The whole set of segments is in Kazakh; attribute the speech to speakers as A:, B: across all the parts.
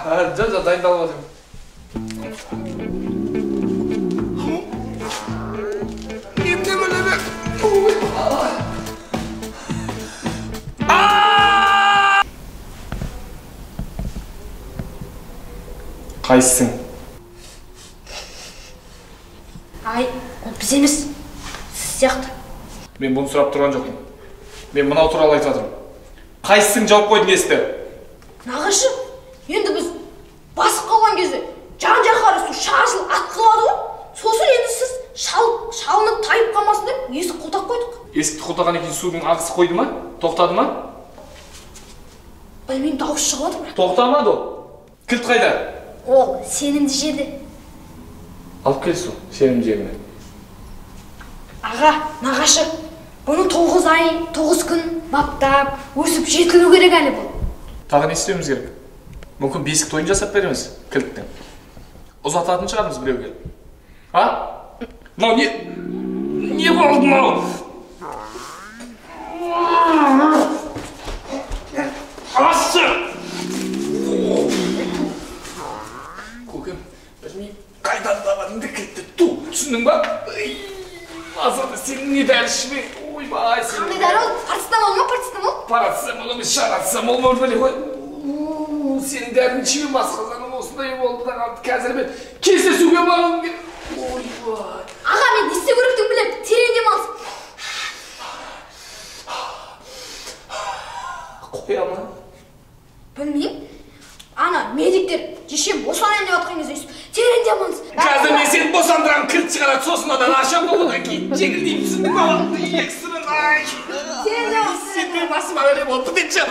A: Жо, дайындалып отырмын. Қайсың?
B: Ай, ол біз емес. Сіз сияқты.
A: Мен бұны сұрап тұрған жоқпын. Мен мынау туралы айтып жатырмын. Қайсың жауап қойдың есті?
B: Нағашы, енді біз басып қалған кезде жан-жаққа су шашылып атқылады ғой. Сосын енді сіз шалынып тайып қалмасын деп есік құлтап қойдық.
A: Есікті құлтағаннан кейін судың ағысы қойды ма? Тоқтады ма?
B: Білмеймін, дауыс шығып отыр.
A: Тоқтамады ол. Кілт қайда?
B: Ол сенімді жерде.
A: Алып кел су, сенімді жеріне.
B: Аға, нағашы, бұны 9 ай, 9 күн баптап, өсіп жетілу керек әлі бұл.
A: Тағы не істеуіміз керек? Мүмкін бесік тойын жасап береміз кілттің. Ұзататын шығармыз біреуге. А? Мынау не болды мынау? Ашы! Көкем, білмеймін, қайдан табаныңды кілтті ту, түсіндің ба? Азырды, сенің не дәрі ішме? Ойбай, сен...
B: Қандай дәрі ол? Парацетамол ма, парацетамол?
A: Парацетамол емес, шарацетамол ма біле ғой? Сенің дәрін ішме басқазаным осындай болды да қалды. Қазір мен кездесуге барғым келді. Ойбай.
B: Аға, мен не істеу керектігін білемін, терең демалсын.
A: Қоя ма?
B: Білмеймін. Ана, медиктер жешем босанайын деп жатқан кезде терең демалсын.
A: Қазір мен сені босандырам, кілт шығарады, сосын одан ашам болудан кейін жеңілдеймін, түсіндің ба? Ексірін, ай!
B: Терең демалсын.
A: Сенің басыма өле болды, детші.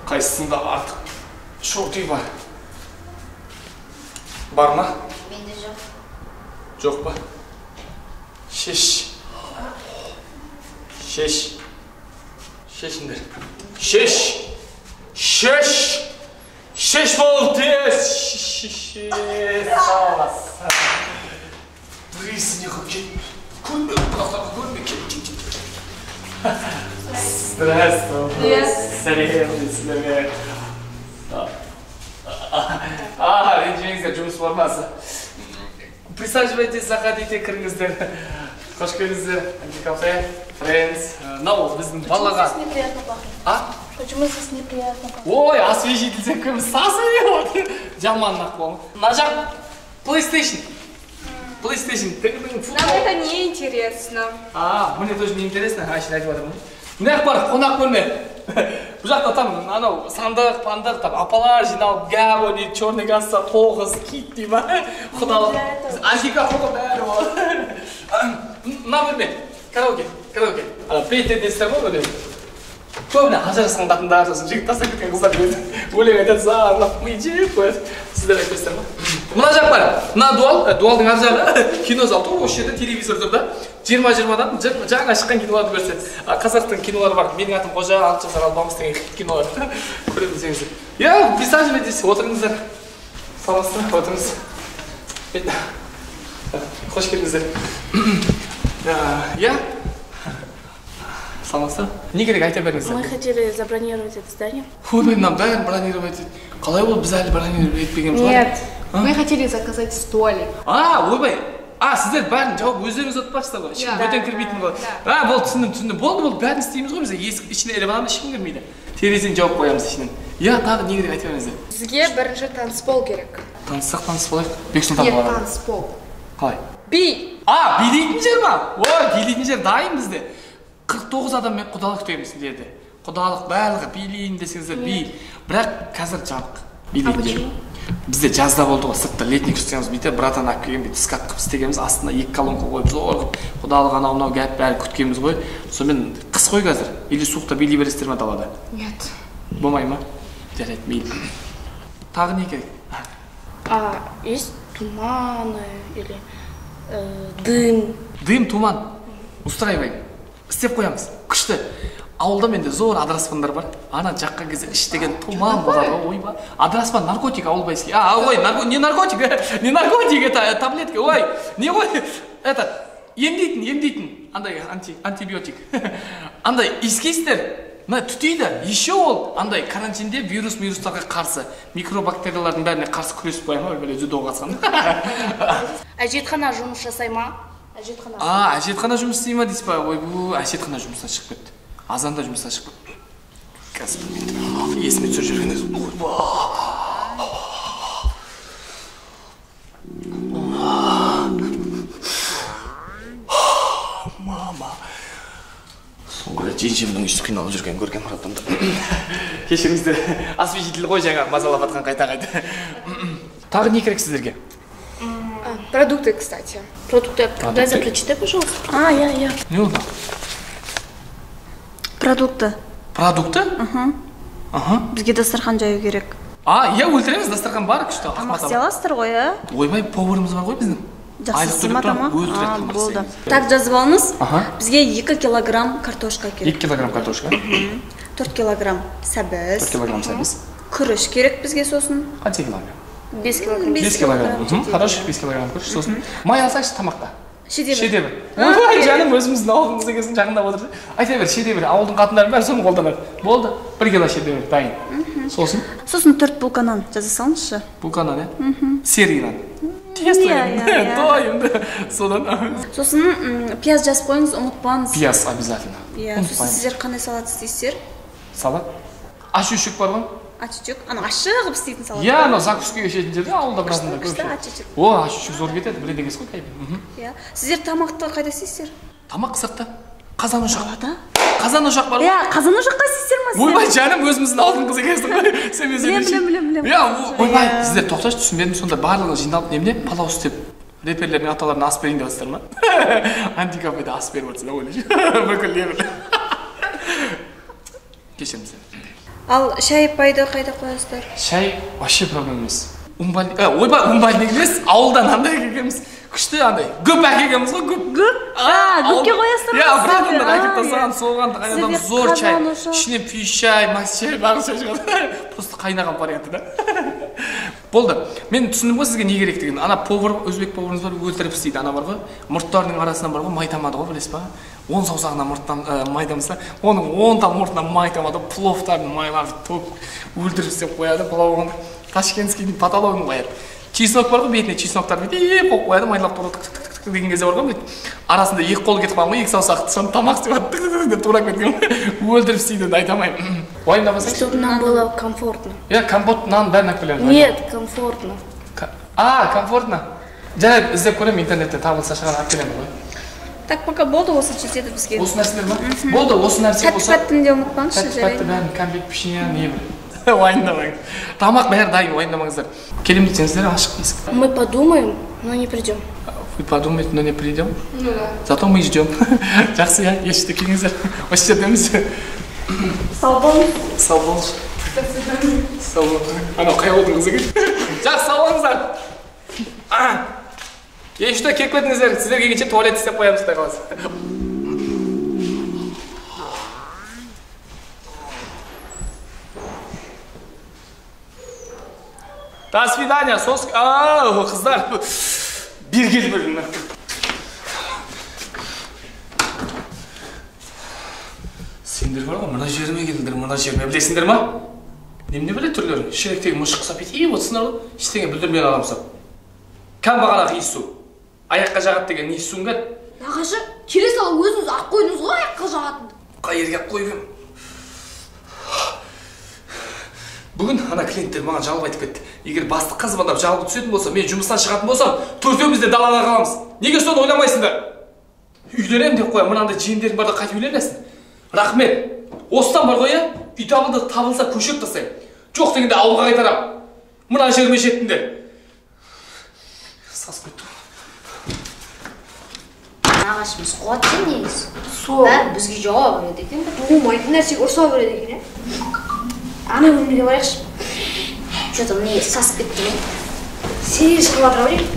A: Қайсысында артық шорты бар? Бар ма?
B: Менде жоқ.
A: Жоқ па? Шеш. Шеш. Шешіндер. Шеш. Шеш. Шеш бол тез. Шеш. Саласы. Бірейсіне көкет. Көрме, құлақтағы көрме. Здравствуй. Сәлем, сіздерге. Ренжімеңіздер, жұмыс формасы. Присаживайтесь, заходите, кіріңіздер. Қош келдіңіздер. Кафе, Friends. Мынау біздің балаға.
B: Почему здесь неприятно пахнет?
A: А?
B: Почему здесь неприятно пахнет?
A: Ой, освежитель көміз сасы. Жаман нақпа. Мына жақ PlayStation.
C: Нам это не интересно.
A: Мне тоже не интересно. Ашын айтып отырмын. Мына бар, қонақ бөлме. Бұл жақта там анау сандық, пандық, там апалар жиналып, гавони, черный газса, тоғыз, кит дей ма? Құдалық. Антика құдық бәрі болады. Мына бөлме. Караоке. Плейтедесіздер ғой өлең. Көбіне ажырасқандар, сосын жігіт тастап кеткен қыздар көреді. Өлең айтады, зарлап, ми жеп қояды. Сіздер айтпайсыздар ма? Мына жақ бар. Мына дуалдың ар жағы кинозал тұр, осы жерде телевизор тұр да. 20-20-дан жаңа шыққан киноларды көрсетеді. Қазақтың кинолары бар. Менің атым Қожа, алты жасар албамыз деген кинолар. Көре білсеңіздер. Я, присаживайтесь, отырыңыздар. Саламатсыздар, отырыңыз. Қош келдіңіздер. Я? Саламатсыздар. Не керек, айта беріңіздер.
C: Мы хотели забронировать это здание.
A: Ой, нам бәрін бронировать. Қалай ол біз әлі бронировать етпегенбіз ғой?
C: Нет, мы хотели заказать столик.
A: Ойбай. Сіздер бәрін жауап өздеріңіз отпақсыздар ғой. Ешкім бөтен кірмейтін ғой. Болды, түсіндім. Болды, бәрін істейміз ғой. Біз есік ішіне іліп аламыз, ешкім кірмейді. Терезені жауып қоямыз ішінен. Тағы не керек айта беріңіздер.
C: Бізге бірінші танцпол керек.
A: Таныссақ таныс болайық. Бексұлтан
C: Нет,
A: қалай?
C: танцпол.
A: Қалай?
C: Би.
A: Би дейтін жер ма? Ой, би дейтін жер дайын бізде. 49 адаммен құдалық күтеміз сіздерде. Құдалық барлығы билейін десеңіздер би. Бірақ қазір жабық. Би дейтін жер. Бізде жазда болды ғой, сыртта летник істегенбіз, бүйтіп братан алып келген, бүйтіп скат қып істегенбіз, астына 2 колонка қойып зор қып, құдалық анау гәп бәрі күткенбіз ғой. Сонымен қыс қой қазір. Или суықта билей бересіздер ме далада?
C: Нет.
A: Болмай ма? Жарайды, мейлі. Тағы не керек?
C: Есть туманы или дым.
A: Дым, туман. Устраивай. Істеп қоямыз. Күшті. Ауылда менде зор адыраспандар бар. Ана жаққа кезде іштеген туман болады ғой, ойба. Адыраспан наркотик ауылбайский. Ой, не наркотик, это таблетка. Ой, не ғой. Это емдейтін. Андай антибиотик. Андай искейсіздер. Мына түтейді. Еще ол андай карантинде вирустарға қарсы, микробактериялардың бәріне қарсы күресіп қоя ма, böyle дзюдоға қатысқан.
C: Әжетхана жұмыс жасай ма?
A: Әжетхана жұмыс істей ма дейсіз ба? Ой, бұл әжетхана жұмысына шығып кетті. Азанда жұмысына шығып кетті. Қазір есіме түсір жүрген. Мама. Соңғы жеңшемнің іші қиналып жүрген көрген маратымда. Кешіріңіздер, осветитель ғой жаңа мазалап атқан қайта. Тағы не керек сіздерге?
C: Продукты, кстати. Продукты. Дай прочитай, пожалуйста.
B: Я.
A: Не oldu?
B: Продукты.
A: Продукты?
B: Бізге дастархан жаю керек.
A: Иә, өлтіреміз, дастархан бар күшті.
B: Тамақ істей аласыздар ғой, иә?
A: Ойбай, поварымыз бар ғой біздің.
B: Жақсы ма тамақ?
A: Өлтірек
B: Болды. Так, жазып алыңыз. Бізге 2 килограмм картошка керек.
A: 2 килограмм картошка.
B: 4 килограмм сәбіз.
A: 4 килограмм сәбіз.
B: Күріш керек бізге сосын.
A: Қанша килограмм?
C: 5 килограмм.
A: 5 килограмм. Хорошо, 5 килограмм күріш сосын. Май алсайшы тамақта.
B: Шедевр.
A: Ой, жаным, өзіміздің ауылымызда келсін жағында отырды. Айта бер, шедевр. Ауылдың қатындары бәрі соны қолданады. Болды, 1 кило шедевр дайын. Сосын?
B: Сосын 4 булка нан жаза салыңызшы.
A: Булка нан, иә? Серый нан. Тойымды. Содан.
B: Сосын пияз жазып қойыңыз, ұмытпаңыз.
A: Пияз обязательно.
B: Иә, сосын сіздер қандай салат істейсіздер?
A: Салат? Ашушек бар ғой?
B: Ашушек? Ана ашығып істейтін салат.
A: Иә, ана закускіге шетін жерде ауылда біразында
B: көп.
A: О, ашушек зор кетеді, біледі екенсіз ғой кәйбі.
B: Иә. Сіздер тамақты қайда істейсіздер?
A: Тамақ сыртта. Қазан ошақ. Қазан ошақ бар ғой?
B: Иә, қазан ошаққа істейсіздер ма?
A: Ойбай, жаным, өзіміздің ауылдың қызы екенсің ғой. Сен
B: Білем.
A: Иә, ойбай, сіздер тоқташы, түсінбедім, сонда барлығы жиналып немене палау істеп реперлердің аталарына ас берейін деп жатсыздар ма? Антикафеде ас беріп жатсыздар ойлайшы. Бүкіл лебір. Кешіріңіздер.
B: Ал шай пайды қайда қоясыздар?
A: Шай вообще проблема емес. Ойбай, умбальник емес, ауылдан андай келгенбіз. Күшті андай, гүп әкелгенбіз ғой, гүп.
B: Гүпке қоясыздар ма?
A: Иә, братымдар әкеп тастаған, соған қайнадан зор чай. Ішінен пиш чай, макс чай, барлық чай шығады. Просто қайнаған варианты да. Болды. Мен түсіндім ғой сізге не керек деген. Ана повар, өзбек поварымыз бар, өлтіріп істейді. Ана бар ғой, мұрттарының арасынан бар ғой, май тамады ғой, білесіз ба? 10 саусағынан мұрттан май тамса, оның 10 тал мұртынан май тамады, пловтарын майларды топ өлтіріп істеп қояды, пловын ташкентскийдің потологын қояды. Чеснок бар ғой, бетіне чесноктар бүйтіп қояды, майлап тұрады, деген кезде бар ғой, арасында 2 қол кетіп қалған ғой, 2 саусақты, соны тамақ істеп деп тура кеткен өлтіріп істейді, айта алмаймын. Уайымдамасаңшы.
C: Чтобы нам было комфортно.
A: Иә, компот нан бәрін алып келемін.
C: Нет, комфортно.
A: Комфортно. Жарайды, іздеп көремін интернеттен табылса шығарып алып келемін ғой.
B: Так, пока болды осы жетеді бізге.
A: Осы нәрселер ма? Болды, осы нәрсе болса.
B: Тәтті-пәттін де ұмытпаңызшы, жарайды.
A: Тәтті-пәтті бәрін, кәмпит, пішіне, не білем. Уайымдамаңыз. Тамақ бәрі дайын, уайымдамаңыздар. Келем десеңіздер, ашық есік.
C: Мы подумаем, но не придем.
A: Вы подумаете, но не придем?
C: Ну да.
A: Зато мы ждем. Жақсы, я, ешті келіңіздер. Осы жердеміз.
B: Сау болыңыз.
A: Сау болыңыз. Сау болыңыз. Анау қай олдың қызы кел. Жақсы, сау болыңыздар. Ешті кек кетіңіздер, сіздер келгенше туалет істеп қоямыз, құдай қаласа. До свидания, қыздар. Bir gel bölümden. Сендер бар ғой, мына жеріме келдіңдер, мына жеріме білесіңдер ма? Немене біле түрлері? Шіректегі мұшық құсап етейіп отырсыңдар ғой, ештеңе білдірмеген адамсың. Кәм бағана иіссу. Аяққа жағат деген не иіссуң кәд?
B: Нағашы, келе сала өзіңіз ақ қойдыңыз ғой аяққа жағатын.
A: Қай ерге ақ қойып ем? Бүгін ана клиенттер маған жалып айтып кетті. Егер бастық қазбандап жалып түсетін болса, мен жұмыстан шығатын болсам, төртеуміз де далада қаламыз. Неге соны ойламайсыңдар? Үйленем деп қоя, мынандай жиендерің барда қайтып үйленесің. Рахмет. Осыдан бар ғой, үй табылса көшек тастаймын. Жоқ дегенде ауылға қайтарам. Мына жеріме жеттіңдер. Сас кетті.
B: Нағашымыз қуатты негіз. Бәрі бізге жауап береді екен. Болмайтын нәрсеге ұрса береді екен. Ана бөлмеге барайықшы. Что-то мне сас кетті. Серьез қылып отыра берейін.